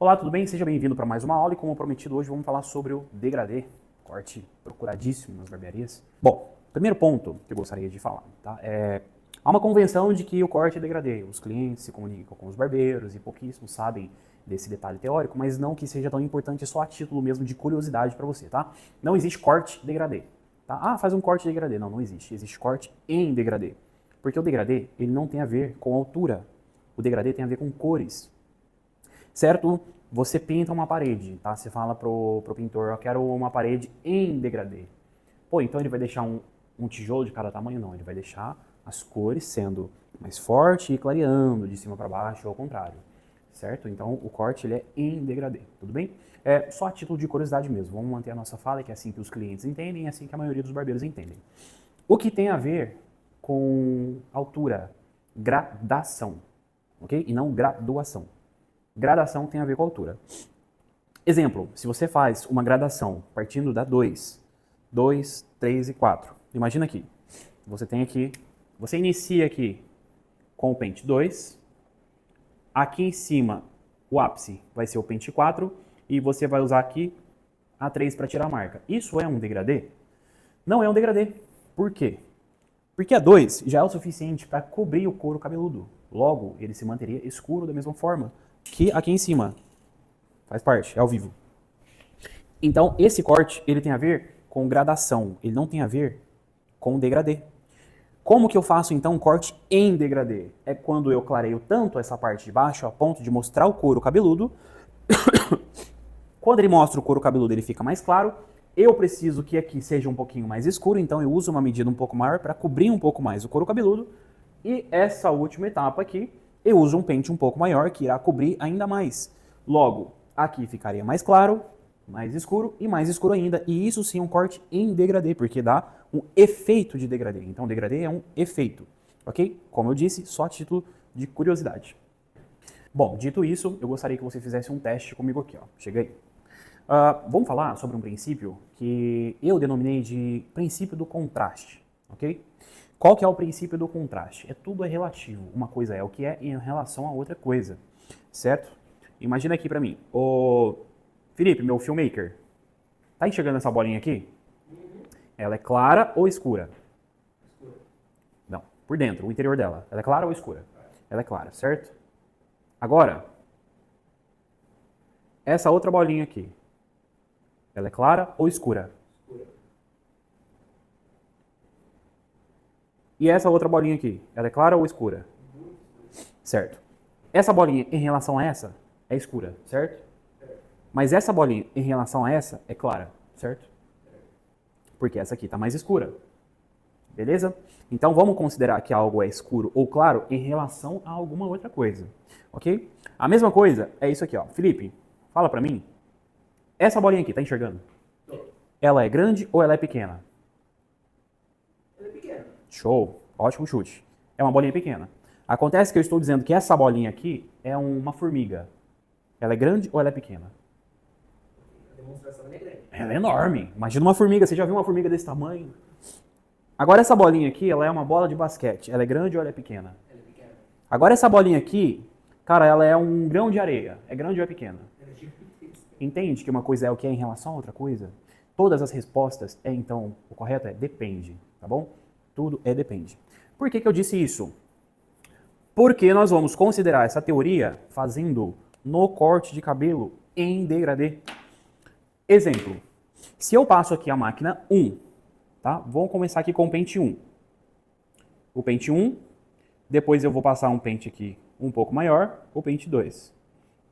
Olá, tudo bem? Seja bem-vindo para mais uma aula e como prometido hoje vamos falar sobre o degradê, corte procuradíssimo nas barbearias. Bom, primeiro ponto que eu gostaria de falar, tá? Há uma convenção de que o corte é degradê. Os clientes se comunicam com os barbeiros e pouquíssimos sabem desse detalhe teórico, mas não que seja tão importante, é só a título mesmo de curiosidade para você, tá? Não existe corte degradê, tá? Ah, faz um corte degradê. Não, não existe. Existe corte em degradê. Porque o degradê, ele não tem a ver com altura. O degradê tem a ver com cores. Certo? Você pinta uma parede, tá? Você fala pro pintor, eu quero uma parede em degradê. Pô, então ele vai deixar um tijolo de cada tamanho? Não, ele vai deixar as cores sendo mais forte e clareando de cima para baixo ou ao contrário, certo? Então o corte ele é em degradê, tudo bem? É só a título de curiosidade mesmo, vamos manter a nossa fala, que é assim que os clientes entendem, é assim que a maioria dos barbeiros entendem. O que tem a ver com altura, gradação, ok? E não graduação. Gradação tem a ver com altura. Exemplo, se você faz uma gradação partindo da 2, 3 e 4. Imagina aqui, você inicia aqui com o pente 2, aqui em cima o ápice vai ser o pente 4 e você vai usar aqui a 3 para tirar a marca. Isso é um degradê? Não é um degradê. Por quê? Porque a 2 já é o suficiente para cobrir o couro cabeludo. Logo, ele se manteria escuro da mesma forma que aqui em cima. Faz parte, é ao vivo. Então, esse corte, ele tem a ver com gradação. Ele não tem a ver com degradê. Como que eu faço, então, um corte em degradê? É quando eu clareio tanto essa parte de baixo a ponto de mostrar o couro cabeludo. Quando ele mostra o couro cabeludo, ele fica mais claro. Eu preciso que aqui seja um pouquinho mais escuro, então eu uso uma medida um pouco maior para cobrir um pouco mais o couro cabeludo. E essa última etapa aqui, eu uso um pente um pouco maior que irá cobrir ainda mais. Logo, aqui ficaria mais claro, mais escuro e mais escuro ainda. E isso sim é um corte em degradê, porque dá um efeito de degradê. Então, degradê é um efeito, ok? Como eu disse, só a título de curiosidade. Bom, dito isso, eu gostaria que você fizesse um teste comigo aqui, ó. Chega aí. Vamos falar sobre um princípio que eu denominei de princípio do contraste, ok? Qual que é o princípio do contraste? Tudo é relativo. Uma coisa é o que é em relação a outra coisa, certo? Imagina aqui pra mim. Ô, Felipe, meu filmmaker, tá enxergando essa bolinha aqui? Ela é clara ou escura? Escura. Não, por dentro, o interior dela. Ela é clara ou escura? Ela é clara, certo? Agora, essa outra bolinha aqui, ela é clara ou escura? Escura. E essa outra bolinha aqui, ela é clara ou escura? Certo. Essa bolinha em relação a essa é escura, certo? Mas essa bolinha em relação a essa é clara, certo? Porque essa aqui está mais escura. Beleza? Então vamos considerar que algo é escuro ou claro em relação a alguma outra coisa, ok? A mesma coisa é isso aqui, ó. Felipe, fala pra mim. Essa bolinha aqui, tá enxergando? Ela é grande ou ela é pequena? Ela é pequena. Show, ótimo chute. É uma bolinha pequena. Acontece que eu estou dizendo que essa bolinha aqui é uma formiga. Ela é grande ou ela é pequena? A demonstração é grande. Ela é enorme. Imagina uma formiga, você já viu uma formiga desse tamanho? Agora essa bolinha aqui, ela é uma bola de basquete. Ela é grande ou ela é pequena? Ela é pequena. Agora essa bolinha aqui, cara, ela é um grão de areia. É grande ou é pequena? Entende que uma coisa é o que é em relação a outra coisa? Todas as respostas então, o correto é depende, tá bom? Tudo é depende. Por que eu disse isso? Porque nós vamos considerar essa teoria fazendo no corte de cabelo em degradê. Exemplo, se eu passo aqui a máquina 1, tá? Vamos começar aqui com o pente 1. O pente 1, depois eu vou passar um pente aqui um pouco maior, o pente 2.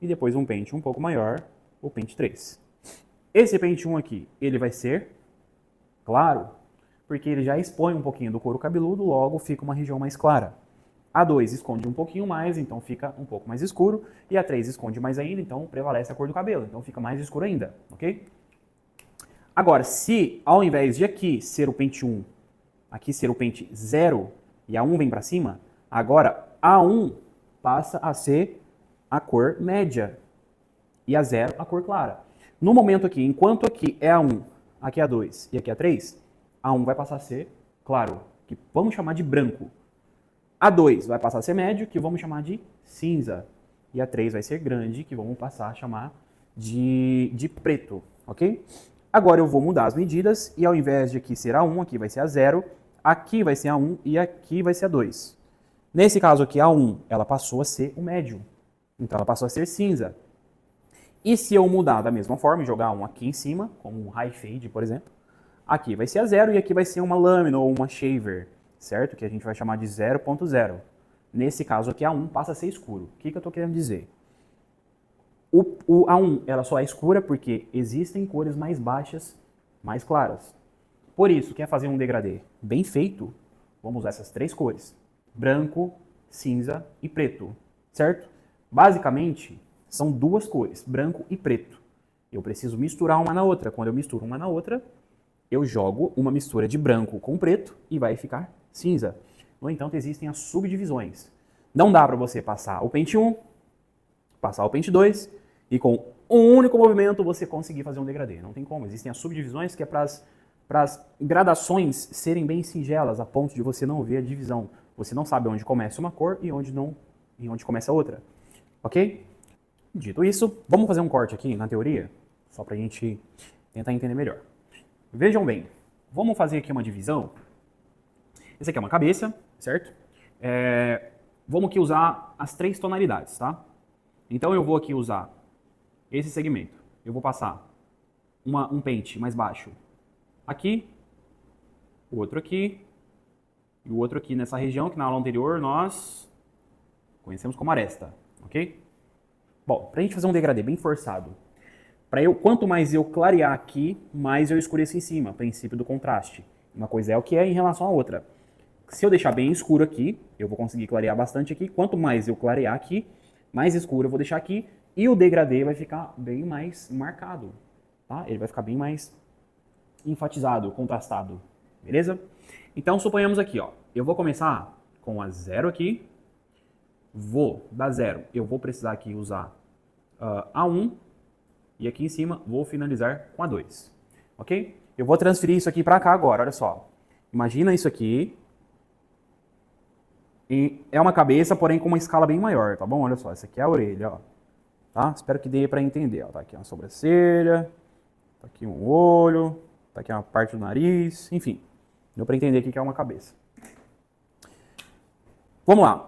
E depois um pente um pouco maior, o pente 3. Esse pente 1 aqui, ele vai ser claro, porque ele já expõe um pouquinho do couro cabeludo, logo fica uma região mais clara. A 2 esconde um pouquinho mais, então fica um pouco mais escuro. E a 3 esconde mais ainda, então prevalece a cor do cabelo, então fica mais escuro ainda, ok? Agora, se ao invés de aqui ser o pente 1, aqui ser o pente 0 e a 1 vem para cima, agora a 1 passa a ser a cor média e a 0 a cor clara. No momento aqui, enquanto aqui é a 1, aqui é a 2 e aqui é a 3, a 1 vai passar a ser claro, que vamos chamar de branco. A 2 vai passar a ser médio, que vamos chamar de cinza. e a 3 vai ser grande, que vamos passar a chamar de preto, ok? Agora eu vou mudar as medidas e ao invés de aqui ser a 1, aqui vai ser a 0, aqui vai ser a 1 e aqui vai ser a 2. Nesse caso aqui, a 1, ela passou a ser o médio. Então ela passou a ser cinza. E se eu mudar da mesma forma e jogar um aqui em cima, como um high fade, por exemplo, aqui vai ser a 0 e aqui vai ser uma lâmina ou uma shaver, certo? Que a gente vai chamar de 0.0. Nesse caso aqui, a 1 passa a ser escuro. O que eu estou querendo dizer? A 1 ela só é escura porque existem cores mais baixas, mais claras. Por isso, quer fazer um degradê bem feito, vamos usar essas 3 cores. Branco, cinza e preto, certo? Basicamente, são 2 cores, branco e preto. Eu preciso misturar uma na outra. Quando eu misturo uma na outra, eu jogo uma mistura de branco com preto e vai ficar cinza. No entanto, existem as subdivisões. Não dá para você passar o pente 1, passar o pente 2 e com um único movimento você conseguir fazer um degradê. Não tem como. Existem as subdivisões que é para as gradações serem bem singelas, a ponto de você não ver a divisão. Você não sabe onde começa uma cor e onde começa outra. Ok? Dito isso, vamos fazer um corte aqui na teoria, só para a gente tentar entender melhor. Vejam bem, vamos fazer aqui uma divisão. Esse aqui é uma cabeça, certo? Vamos aqui usar as 3 tonalidades, tá? Então eu vou aqui usar esse segmento. Eu vou passar um pente mais baixo aqui, o outro aqui, e o outro aqui nessa região que na aula anterior nós conhecemos como aresta, ok? Bom, para a gente fazer um degradê bem forçado, quanto mais eu clarear aqui, mais eu escureço em cima, princípio do contraste. Uma coisa é o que é em relação à outra. Se eu deixar bem escuro aqui, eu vou conseguir clarear bastante aqui. Quanto mais eu clarear aqui, mais escuro eu vou deixar aqui. E o degradê vai ficar bem mais marcado, tá? Ele vai ficar bem mais enfatizado, contrastado, beleza? Então, suponhamos aqui, ó, eu vou começar com a 0 aqui. Vou dar 0. Eu vou precisar aqui usar a 1. E aqui em cima, vou finalizar com a 2. Ok? Eu vou transferir isso aqui para cá agora, olha só. Imagina isso aqui. E é uma cabeça, porém com uma escala bem maior, tá bom? Olha só, essa aqui é a orelha, ó. Tá? Espero que dê para entender, ó. Tá aqui uma sobrancelha, tá aqui um olho, tá aqui uma parte do nariz, enfim. Deu para entender aqui que é uma cabeça. Vamos lá.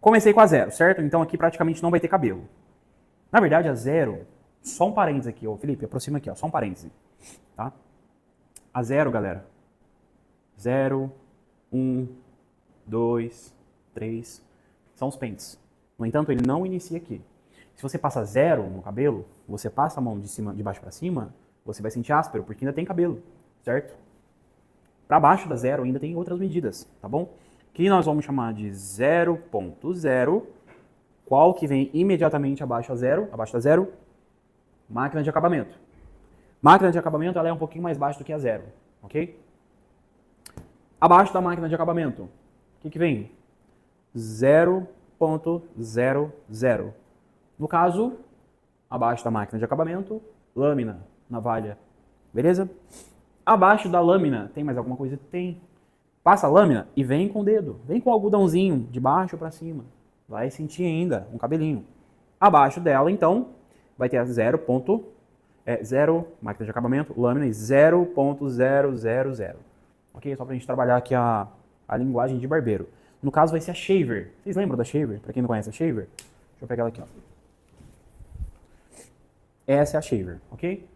Comecei com a 0, certo? Então aqui praticamente não vai ter cabelo. Na verdade, a 0, só um parênteses aqui, ó, Felipe, aproxima aqui, ó, só um parênteses, tá? A 0, galera, 0, 1, 2, 3, são os pentes. No entanto, ele não inicia aqui. Se você passa 0 no cabelo, você passa a mão de baixo para cima, você vai sentir áspero, porque ainda tem cabelo, certo? Para baixo da 0 ainda tem outras medidas, tá bom? Que nós vamos chamar de 0.0. Qual que vem imediatamente abaixo da 0? Máquina de acabamento. Máquina de acabamento ela é um pouquinho mais baixa do que a 0, ok? Abaixo da máquina de acabamento, o que vem? 0.00. No caso, abaixo da máquina de acabamento, lâmina, navalha, beleza? Abaixo da lâmina, tem mais alguma coisa? Tem. Passa a lâmina e vem com o dedo, vem com o algodãozinho de baixo para cima. Vai sentir ainda um cabelinho. Abaixo dela, então, vai ter a 0, máquina de acabamento, lâmina e 0.000. Ok? Só pra gente trabalhar aqui a linguagem de barbeiro. No caso, vai ser a shaver. Vocês lembram da shaver? Pra quem não conhece a shaver, deixa eu pegar ela aqui, ó. Essa é a shaver, ok?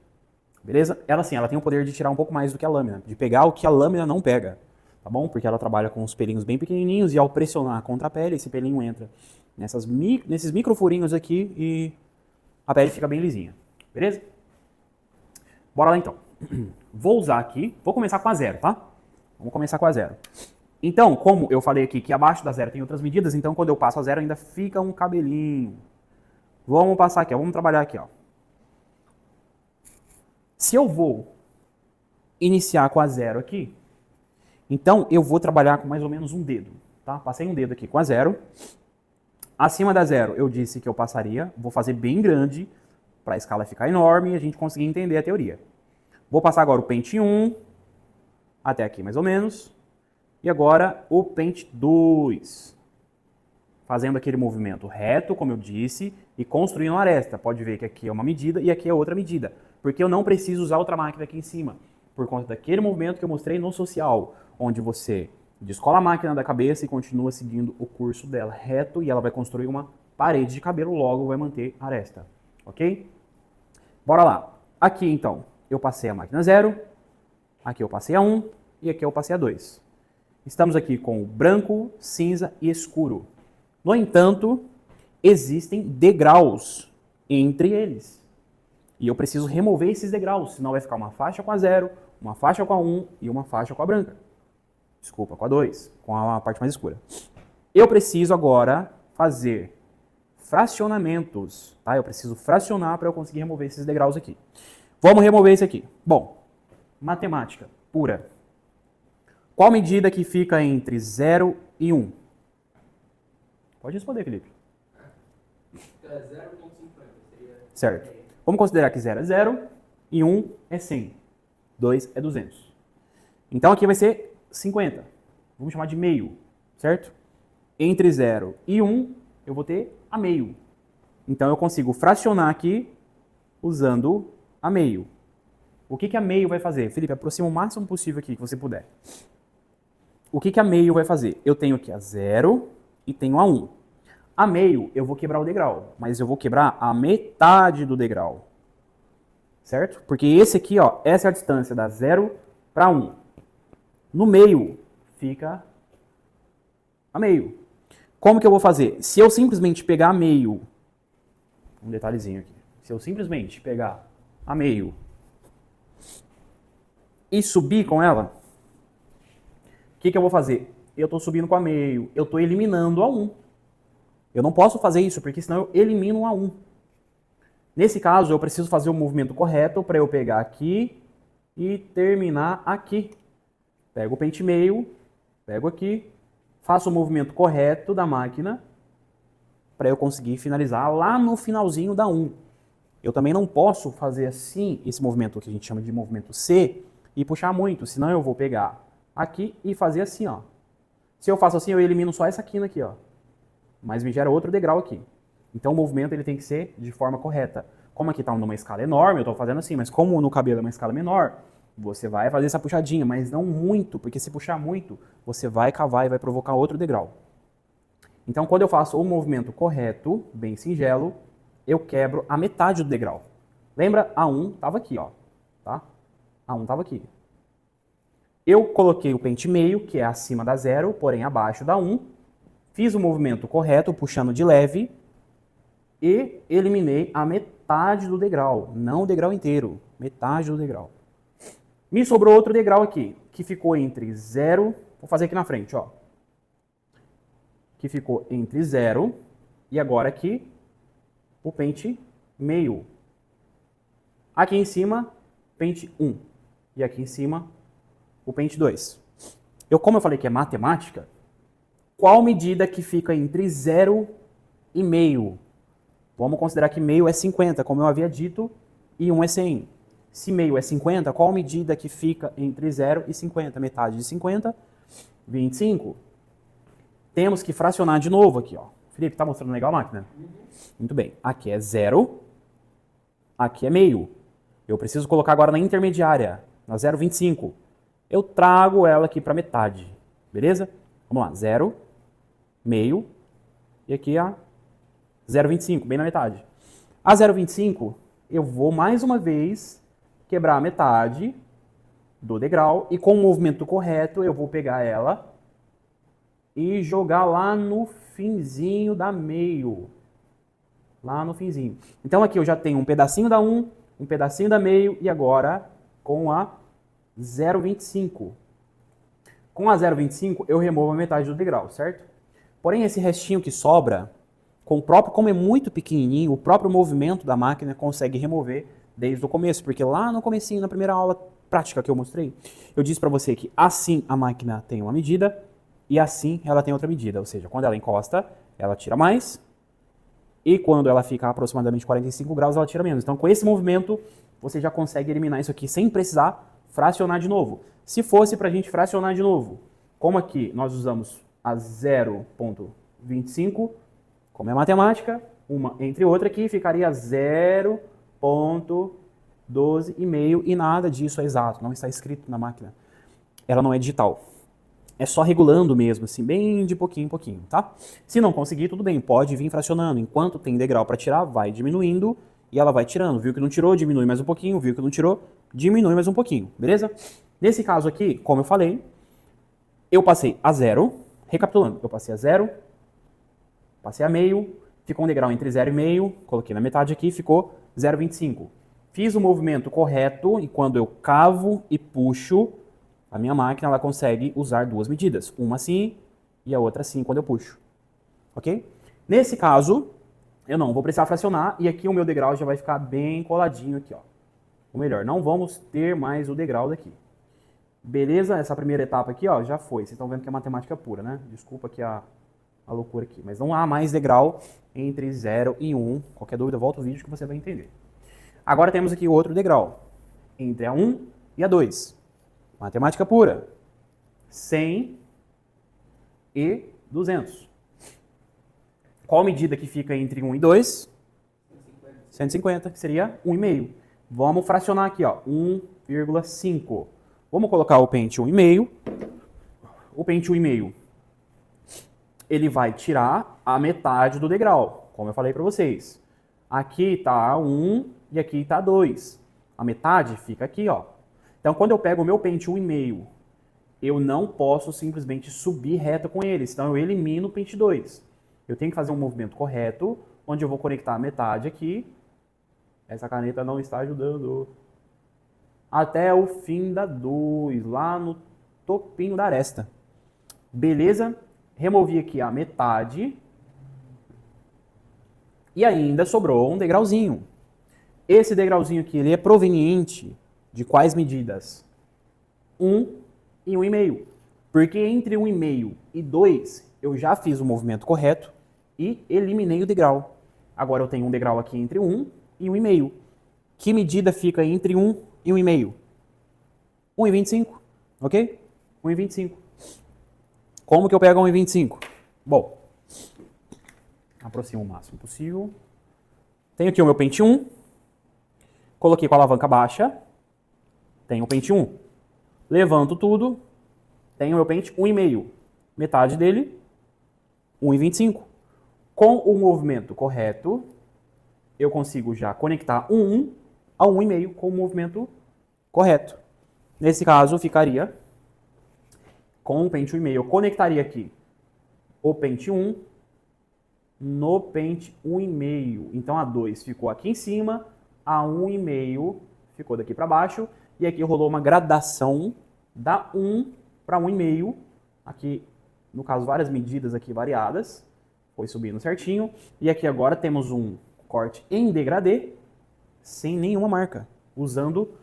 Beleza? Ela, sim, ela tem o poder de tirar um pouco mais do que a lâmina, de pegar o que a lâmina não pega. Tá bom? Porque ela trabalha com os pelinhos bem pequenininhos e ao pressionar contra a pele, esse pelinho entra nesses microfurinhos aqui e a pele fica bem lisinha. Beleza? Bora lá então. Vou usar aqui, vou começar com a 0, tá? Vamos começar com a 0. Então, como eu falei aqui que abaixo da 0 tem outras medidas, então quando eu passo a 0 ainda fica um cabelinho. Vamos passar aqui, ó, vamos trabalhar aqui, ó. Se eu vou iniciar com a 0 aqui, então eu vou trabalhar com mais ou menos um dedo, tá? Passei um dedo aqui com a 0. Acima da 0 eu disse que eu passaria, vou fazer bem grande para a escala ficar enorme e a gente conseguir entender a teoria. Vou passar agora o pente 1, até aqui mais ou menos, e agora o pente 2. fazendo aquele movimento reto, como eu disse, e construindo uma aresta. Pode ver que aqui é uma medida e aqui é outra medida, porque eu não preciso usar outra máquina aqui em cima, por conta daquele movimento que eu mostrei no social, onde você descola a máquina da cabeça e continua seguindo o curso dela reto e ela vai construir uma parede de cabelo, logo vai manter a aresta, ok? Bora lá. Aqui, então, eu passei a máquina 0, aqui eu passei a 1 e aqui eu passei a 2. Estamos aqui com o branco, cinza e escuro. No entanto, existem degraus entre eles. E eu preciso remover esses degraus, senão vai ficar uma faixa com a 0, uma faixa com a 1 e uma faixa com a branca. Desculpa, com a 2, com a parte mais escura. Eu preciso agora fazer fracionamentos, tá? Eu preciso fracionar para eu conseguir remover esses degraus aqui. Vamos remover esse aqui. Bom, matemática pura. Qual medida que fica entre 0 e 1? Pode responder, Felipe. 0,50. Certo. Vamos considerar que 0 é 0 e 1 é 100. 2 é 200. Então aqui vai ser 50. Vamos chamar de meio, certo? Entre 0 e 1, eu vou ter a meio. Então eu consigo fracionar aqui usando a meio. O que a meio vai fazer? Felipe, aproxima o máximo possível aqui que você puder. O que a meio vai fazer? Eu tenho aqui a 0 e tenho a 1. A meio, eu vou quebrar o degrau, mas eu vou quebrar a metade do degrau. Certo? Porque esse aqui, ó, essa é a distância da 0 para 1. No meio, fica a meio. Como que eu vou fazer? Se eu simplesmente pegar a meio, um detalhezinho aqui. Se eu simplesmente pegar a meio e subir com ela, o que eu vou fazer? Eu estou subindo com a meio, eu estou eliminando a 1. Eu não posso fazer isso, porque senão eu elimino a 1. Nesse caso, eu preciso fazer o movimento correto para eu pegar aqui e terminar aqui. Pego o pente meio, pego aqui, faço o movimento correto da máquina para eu conseguir finalizar lá no finalzinho da 1. Eu também não posso fazer assim, esse movimento que a gente chama de movimento C, e puxar muito, senão eu vou pegar aqui e fazer assim, ó. Se eu faço assim, eu elimino só essa quina aqui, ó. Mas me gera outro degrau aqui. Então o movimento ele tem que ser de forma correta. Como aqui está numa escala enorme, eu estou fazendo assim, mas como no cabelo é uma escala menor, você vai fazer essa puxadinha, mas não muito, porque se puxar muito, você vai cavar e vai provocar outro degrau. Então quando eu faço o movimento correto, bem singelo, eu quebro a metade do degrau. Lembra? A 1 estava aqui, ó. Tá? A 1 estava aqui. Eu coloquei o pente meio, que é acima da 0, porém abaixo da 1. Fiz o movimento correto, puxando de leve, e eliminei a metade do degrau, não o degrau inteiro, metade do degrau. Me sobrou outro degrau aqui, que ficou entre 0, vou fazer aqui na frente, ó. Que ficou entre 0 e agora aqui o pente meio. Aqui em cima, pente 1. E aqui em cima, o pente 2. Como eu falei que é matemática, qual medida que fica entre 0 e meio? Vamos considerar que meio é 50, como eu havia dito, e 1 é 100. Se meio é 50, qual medida que fica entre 0 e 50? Metade de 50, 25. Temos que fracionar de novo aqui, ó. Felipe, tá mostrando legal a máquina? Muito bem. Aqui é 0, aqui é meio. Eu preciso colocar agora na intermediária, na 0,25. Eu trago ela aqui para metade, beleza? Vamos lá, 0, meio, e aqui a 0,25, bem na metade. A 0,25, eu vou mais uma vez quebrar a metade do degrau e com o movimento correto eu vou pegar ela e jogar lá no finzinho da meio. Lá no finzinho. Então aqui eu já tenho um pedacinho da 1, um pedacinho da meio e agora com a 0,25. Com a 0,25 eu removo a metade do degrau, certo? Porém esse restinho que sobra, como é muito pequenininho, o próprio movimento da máquina consegue remover desde o começo, porque lá no comecinho, na primeira aula prática que eu mostrei, eu disse para você que assim a máquina tem uma medida e assim ela tem outra medida, ou seja, quando ela encosta, ela tira mais e quando ela fica a aproximadamente 45 graus, ela tira menos. Então com esse movimento, você já consegue eliminar isso aqui sem precisar fracionar de novo. Se fosse para a gente fracionar de novo, como aqui nós usamos a 0,25, 25. Como é matemática, uma entre outra aqui ficaria 0,12,5 e nada disso é exato, não está escrito na máquina. Ela não é digital. É só regulando mesmo, assim, bem de pouquinho em pouquinho, tá? Se não conseguir, tudo bem, pode vir fracionando. Enquanto tem degrau para tirar, vai diminuindo e ela vai tirando. Viu que não tirou, diminui mais um pouquinho. Viu que não tirou, diminui mais um pouquinho, beleza? Nesse caso aqui, como eu falei, eu passei a 0. Recapitulando, eu passei a 0, passei a meio, ficou um degrau entre 0 e meio, coloquei na metade aqui, ficou 0,25. Fiz o movimento correto e quando eu cavo e puxo, a minha máquina ela consegue usar duas medidas, uma assim e a outra assim quando eu puxo, ok? Nesse caso, eu não vou precisar fracionar e aqui o meu degrau já vai ficar bem coladinho aqui, ó. Ou melhor, não vamos ter mais o degrau daqui. Beleza? Essa primeira etapa aqui, ó, já foi. Vocês estão vendo que é matemática pura, né? Desculpa aqui a loucura aqui, mas não há mais degrau entre 0 e 1. Qualquer dúvida, volta o vídeo que você vai entender. Agora temos aqui outro degrau, entre a 1 e a 2. Matemática pura. 100 e 200. Qual medida que fica entre 1 e 2? 150, que seria 1,5. Vamos fracionar aqui, ó, 1,5. Vamos colocar o pente 1,5. O pente 1,5, ele vai tirar a metade do degrau, como eu falei para vocês. Aqui está 1 e aqui está 2. A metade fica aqui, ó. Então, quando eu pego o meu pente 1,5, eu não posso simplesmente subir reto com ele, senão eu elimino o pente 2. Eu tenho que fazer um movimento correto, onde eu vou conectar a metade aqui. Essa caneta não está ajudando. Até o fim da 2, lá no topinho da aresta. Beleza? Removi aqui a metade. E ainda sobrou um degrauzinho. Esse degrauzinho aqui, ele é proveniente de quais medidas? 1 e 1,5. Porque entre 1,5 e 2, eu já fiz o movimento correto e eliminei o degrau. Agora eu tenho um degrau aqui entre 1 e 1,5. Que medida fica entre 1 e 1,5? 1,25, ok? 1,25. Como que eu pego 1,25? Bom, aproximo o máximo possível. Tenho aqui o meu pente 1. Coloquei com a alavanca baixa. Tenho o pente 1. Levanto tudo. Tenho o meu pente 1,5. Metade dele, 1,25. Com o movimento correto, eu consigo já conectar o 1 ao 1,5 com o movimento correto. Nesse caso, ficaria com o pente 1,5. Eu conectaria aqui o pente 1 no pente 1,5. Então, a 2 ficou aqui em cima, a 1,5 ficou daqui para baixo, e aqui rolou uma gradação da 1 para 1,5. Aqui, no caso, várias medidas aqui variadas. Foi subindo certinho. E aqui agora temos um corte em degradê, sem nenhuma marca, usando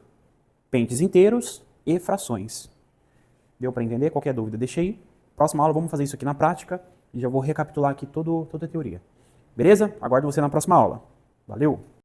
pentes inteiros e frações. Deu para entender? Qualquer dúvida, deixa aí. Próxima aula vamos fazer isso aqui na prática e já vou recapitular aqui toda a teoria. Beleza? Aguardo você na próxima aula. Valeu!